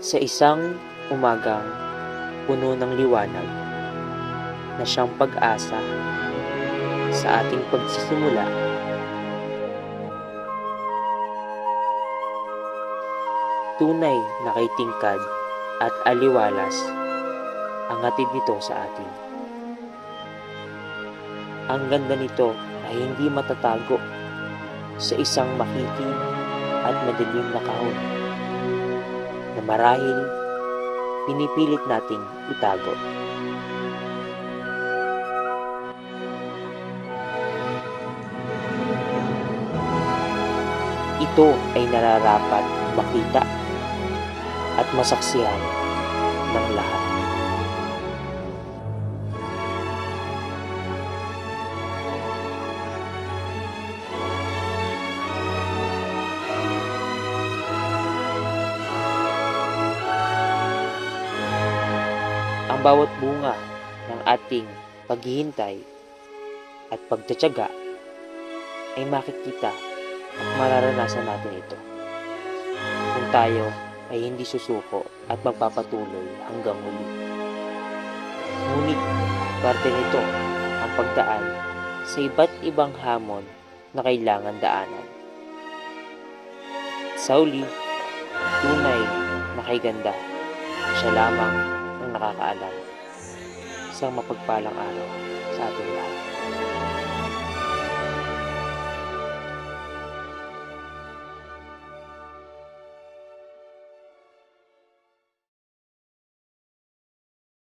Sa isang umagang puno ng liwanag na siyang pag-asa sa ating pagsisimula, tunay na kay tingkad at aliwalas ang hatid nito sa atin. Ang ganda nito ay hindi matatago sa isang makiting at madilim na kahon na marahil pinipilit nating itago. Ito ay nararapat makita at masaksihan ng lahat. Ang bawat bunga ng ating paghihintay at pagtatyaga ay makikita at mararanasan natin ito kung tayo ay hindi susuko at magpapatuloy hanggang huli. Ngunit parte nito ang pagdaan sa iba't ibang hamon na kailangan daanan. Sa huli, tunay na kay ganda, siya lamang ang nakakaalam. Isang mapagpalang araw sa ating lahat.